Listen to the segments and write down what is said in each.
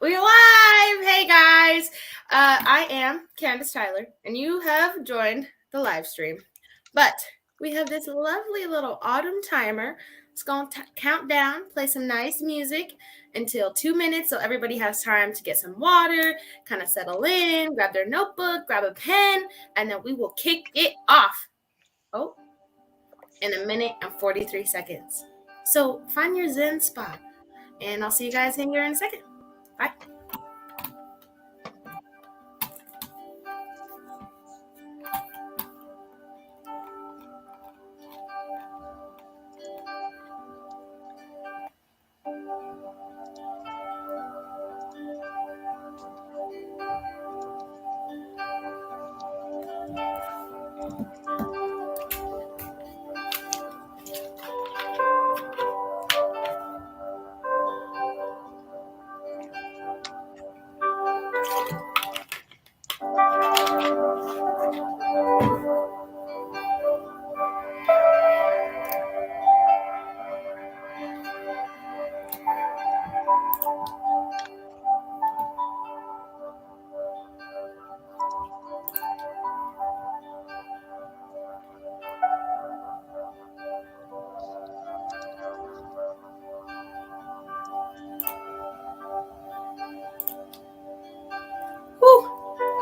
We're live! Hey guys! I am Kandice Tyler, and you have joined the live stream. But we have this lovely little autumn timer. It's going to count down, play some nice music until 2 minutes so everybody has time to get some water, kind of settle in, grab their notebook, grab a pen, and then we will kick it off. Oh, in 1:43 seconds. So find your Zen spot, and I'll see you guys in here in a second. Bye.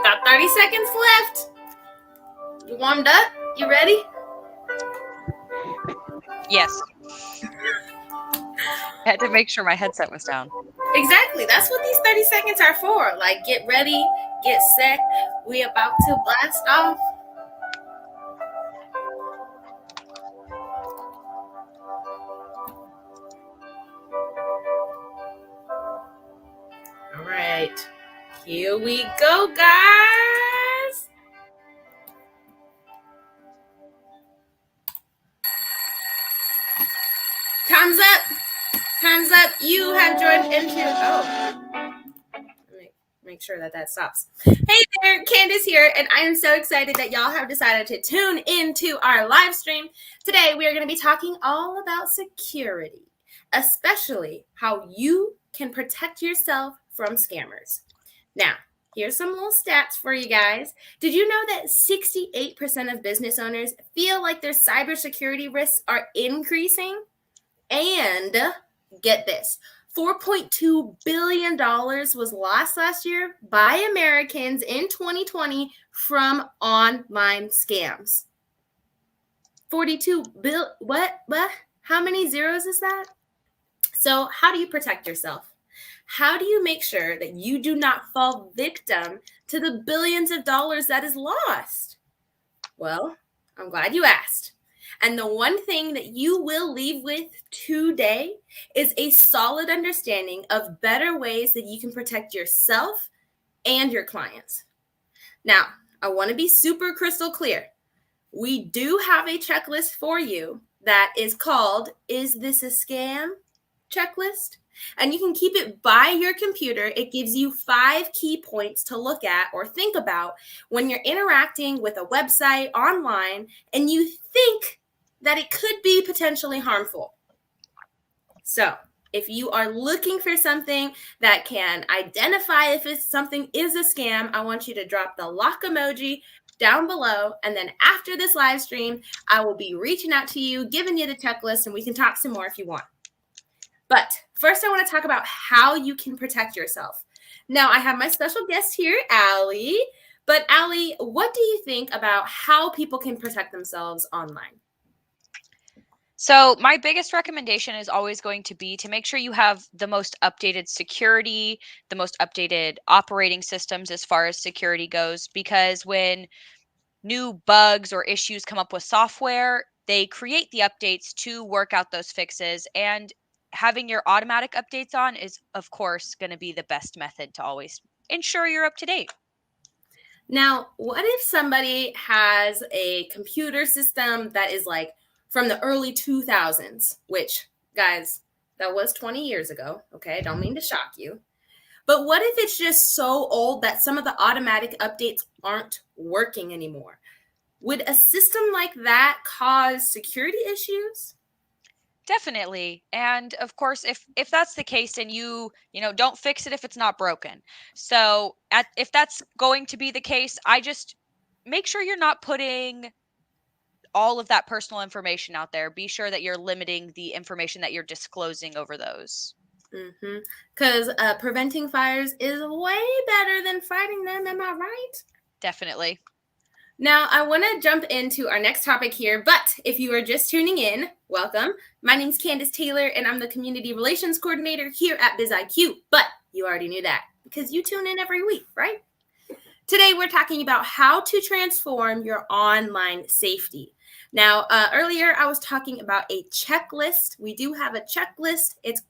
Got 30 seconds left. You warmed up? You ready? Yes. I had to make sure my headset was down. Exactly. That's what these 30 seconds are for. Like, get ready, get set. We about to blast off. All right. Here we go, guys. Time's up. Time's up. You have joined into... Make sure that stops. Hey there, Kandice here, and I am so excited that y'all have decided to tune into our live stream. Today, we are going to be talking all about security, especially how you can protect yourself from scammers. Now, here's some little stats for you guys. Did you know that 68% of business owners feel like their cybersecurity risks are increasing? And get this, $4.2 billion was lost last year by Americans in 2020 from online scams. 42 bill, what? How many zeros is that? So how do you protect yourself? How do you make sure that you do not fall victim to the billions of dollars that is lost? Well, I'm glad you asked. And the one thing that you will leave with today is a solid understanding of better ways that you can protect yourself and your clients. Now, I want to be super crystal clear. We do have a checklist for you that is called, Is This a Scam? Checklist. And you can keep it by your computer. It gives you 5 key points to look at or think about when you're interacting with a website online and you think that it could be potentially harmful. So if you are looking for something that can identify if something is a scam, I want you to drop the lock emoji down below. And then after this live stream, I will be reaching out to you, giving you the checklist, and we can talk some more if you want. But first, I want to talk about how you can protect yourself. Now, I have my special guest here, Allie. But Allie, what do you think about how people can protect themselves online? So my biggest recommendation is always going to be to make sure you have the most updated security, the most updated operating systems as far as security goes, because when new bugs or issues come up with software, they create the updates to work out those fixes. And having your automatic updates on is, of course, going to be the best method to always ensure you're up to date. Now, what if somebody has a computer system that is like from the early 2000s, which, guys, that was 20 years ago, okay? Don't mean to shock you. But what if it's just so old that some of the automatic updates aren't working anymore? Would a system like that cause security issues? Definitely. And of course, if that's the case, and don't fix it if it's not broken. So, if that's going to be the case, I just make sure you're not putting all of that personal information out there. Be sure that you're limiting the information that you're disclosing over those. Because preventing fires is way better than fighting them. Am I right? Definitely. Now, I want to jump into our next topic here, but if you are just tuning in, welcome. My name is Kandice Taylor, and I'm the Community Relations Coordinator here at BizIQ, but you already knew that because you tune in every week, right? Today, we're talking about how to transform your online safety. Now, earlier I was talking about a checklist. We do have a checklist. It's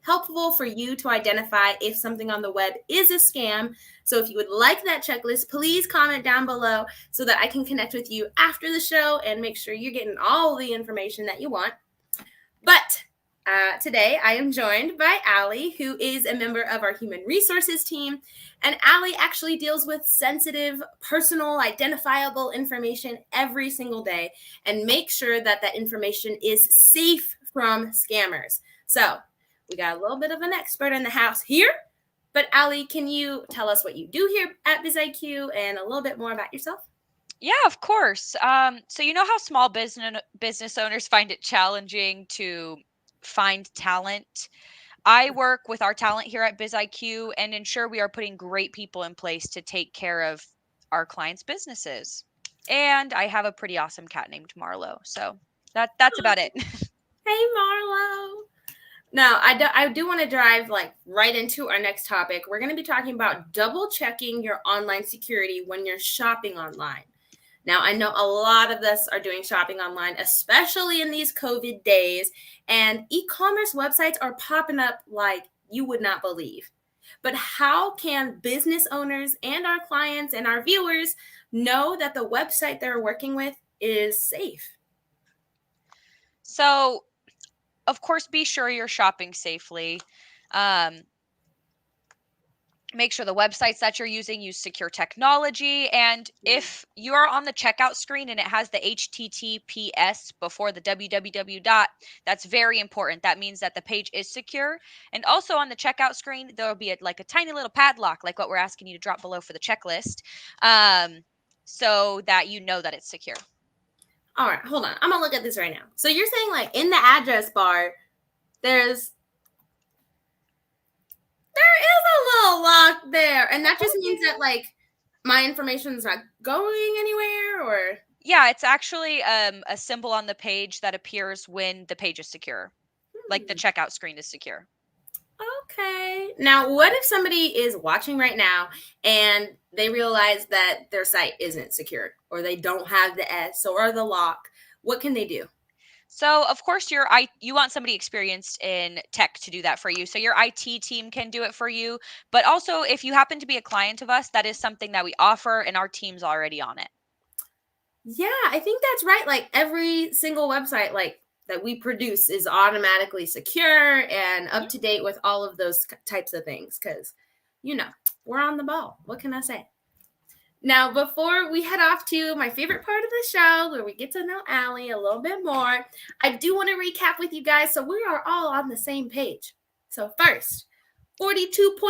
helpful for you to identify if something on the web is a scam. So if you would like that checklist, please comment down below so that I can connect with you after the show and make sure you're getting all the information that you want. But today I am joined by Allie, who is a member of our human resources team. And Allie actually deals with sensitive, personal, identifiable information every single day and makes sure that that information is safe from scammers. So we got a little bit of an expert in the house here. But Allie, can you tell us what you do here at BizIQ and a little bit more about yourself? Yeah, of course. So you know how small business owners find it challenging to find talent? I work with our talent here at BizIQ and ensure we are putting great people in place to take care of our clients' businesses. And I have a pretty awesome cat named Marlo. So that's about it. Hey, Marlo. Now, I do want to drive right into our next topic. We're going to be talking about double checking your online security when you're shopping online. Now, I know a lot of us are doing shopping online, especially in these COVID days, and e-commerce websites are popping up like you would not believe. But how can business owners and our clients and our viewers know that the website they're working with is safe? So, of course, be sure you're shopping safely. Um, Make sure the websites that you're using use secure technology. And if you are on the checkout screen and it has the HTTPS before the www dot, that's very important. That means that the page is secure. And also on the checkout screen, there will be a tiny little padlock, like what we're asking you to drop below for the checklist, so that you know that it's secure. All right, hold on. I'm going to look at this right now. So you're saying in the address bar, there is a little lock there, and that just means that my information is not going anywhere, or Yeah, it's actually a symbol on the page that appears when the page is secure, like the checkout screen is secure. Okay. Now, what if somebody is watching right now and they realize that their site isn't secure, or they don't have the S or the lock? What can they do? So, of course, you want somebody experienced in tech to do that for you. So your IT team can do it for you. But also, if you happen to be a client of us, that is something that we offer, and our team's already on it. Yeah, I think that's right. Every single website that we produce is automatically secure and up to date with all of those types of things because, we're on the ball. What can I say? Now, before we head off to my favorite part of the show, where we get to know Allie a little bit more, I do want to recap with you guys so we are all on the same page. So first, $4.2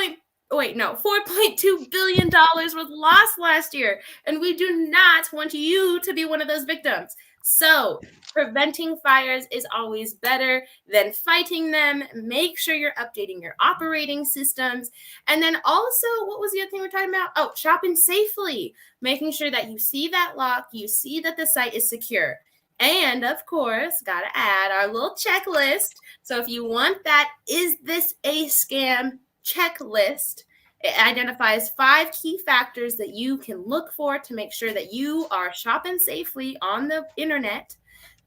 billion was lost last year, and we do not want you to be one of those victims. So preventing fires is always better than fighting them. Make sure you're updating your operating systems. And then also, what was the other thing we're talking about? Oh, shopping safely. Making sure that you see that lock, you see that the site is secure. And of course, got to add our little checklist. So if you want that, is this a scam checklist? It identifies 5 key factors that you can look for to make sure that you are shopping safely on the internet.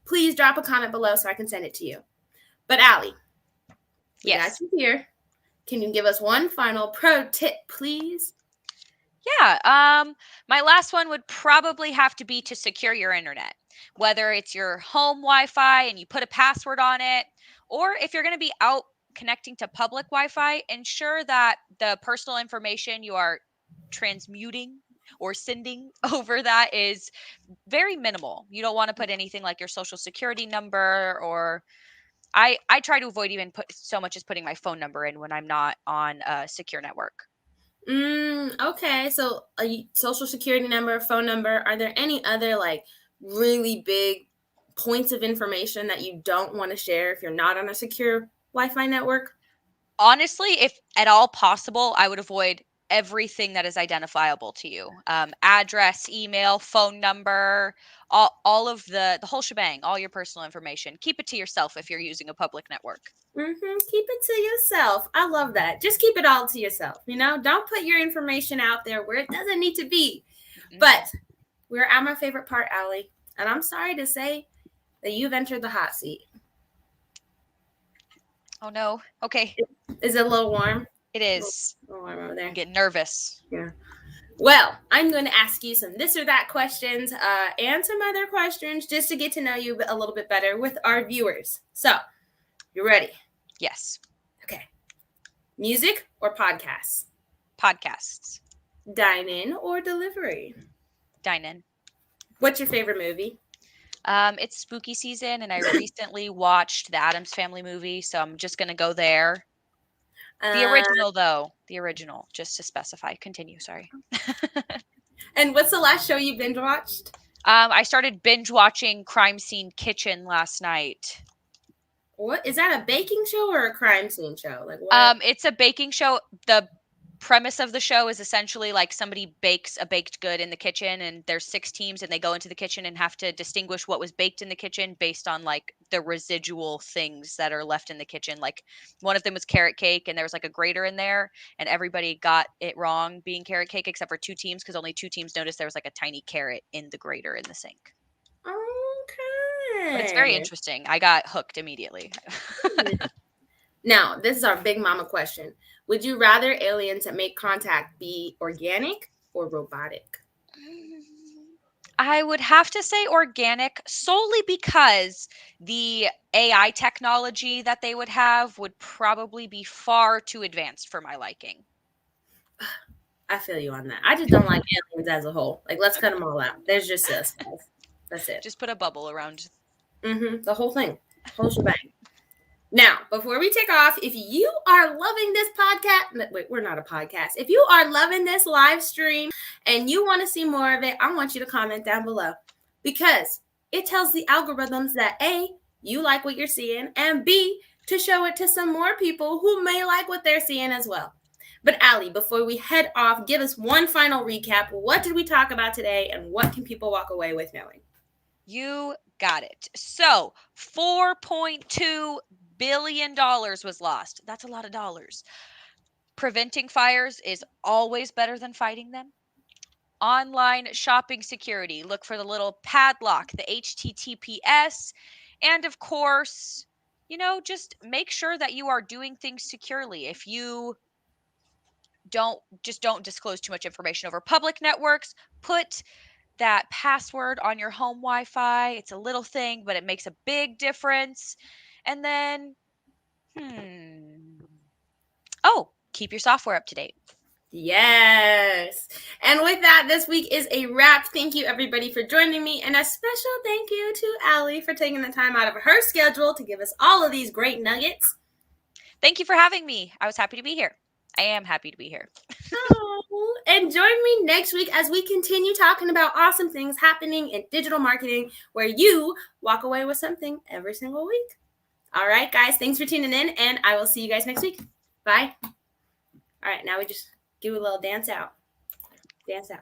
Please drop a comment below so I can send it to you. But Allie, we got you here. Can you give us one final pro tip, please? Yeah. My last one would probably have to be to secure your internet, whether it's your home Wi-Fi and you put a password on it, or if you're going to be out connecting to public Wi-Fi, ensure that the personal information you are transmuting or sending over that is very minimal. You don't want to put anything like your social security number or I try to avoid even so much as putting my phone number in when I'm not on a secure network. Okay. So a social security number, phone number. Are there any other like really big points of information that you don't want to share if you're not on a secure Wi-Fi network? Honestly, if at all possible, I would avoid everything that is identifiable to you. Address, email, phone number, all of the whole shebang, all your personal information. Keep it to yourself if you're using a public network. Keep it to yourself. I love that. Just keep it all to yourself. Don't put your information out there where it doesn't need to be. But we're at my favorite part, Allie. And I'm sorry to say that you've entered the hot seat. Oh no. Okay. Is it a little warm? It is. A little warm over there. I'm getting nervous. Yeah. Well, I'm going to ask you some this or that questions and some other questions just to get to know you a little bit better with our viewers. So, you ready? Yes. Okay. Music or podcasts? Podcasts. Dine-in or delivery? Dine-in. What's your favorite movie? It's spooky season, and I recently watched the Addams Family movie, so I'm just gonna go there. The original, though. The original, just to specify. Continue, sorry. And what's the last show you binge watched? I started binge watching Crime Scene Kitchen last night. What is that, a baking show or a crime scene show? Like what? It's a baking show. The premise of the show is essentially like somebody bakes a baked good in the kitchen, and there's 6 teams, and they go into the kitchen and have to distinguish what was baked in the kitchen based on like the residual things that are left in the kitchen. Like one of them was carrot cake, and there was like a grater in there, and everybody got it wrong being carrot cake except for 2 teams, because only 2 teams noticed there was like a tiny carrot in the grater in the sink. Okay. But it's very interesting. I got hooked immediately. Now, this is our big mama question. Would you rather aliens that make contact be organic or robotic? I would have to say organic, solely because the AI technology that they would have would probably be far too advanced for my liking. I feel you on that. I just don't like aliens as a whole. Like, let's cut them all out. There's just us. That's it. Just put a bubble around. The whole thing. Whole shebang. Now, before we take off, if you are loving this podcast, wait, we're not a podcast. If you are loving this live stream and you want to see more of it, I want you to comment down below, because it tells the algorithms that A, you like what you're seeing, and B, to show it to some more people who may like what they're seeing as well. But Allie, before we head off, give us one final recap. What did we talk about today, and what can people walk away with knowing? You got it. So $4.2 billion was lost. That's a lot of dollars. Preventing fires is always better than fighting them. Online shopping security. Look for the little padlock, the HTTPS, and of course, just make sure that you are doing things securely. If you don't disclose too much information over public networks, put that password on your home Wi-Fi. It's a little thing, but it makes a big difference. And then, keep your software up to date. Yes. And with that, this week is a wrap. Thank you, everybody, for joining me. And a special thank you to Allie for taking the time out of her schedule to give us all of these great nuggets. Thank you for having me. I was happy to be here. I am happy to be here. And join me next week as we continue talking about awesome things happening in digital marketing, where you walk away with something every single week. All right, guys, thanks for tuning in, and I will see you guys next week. Bye. All right, now we just do a little dance out. Dance out.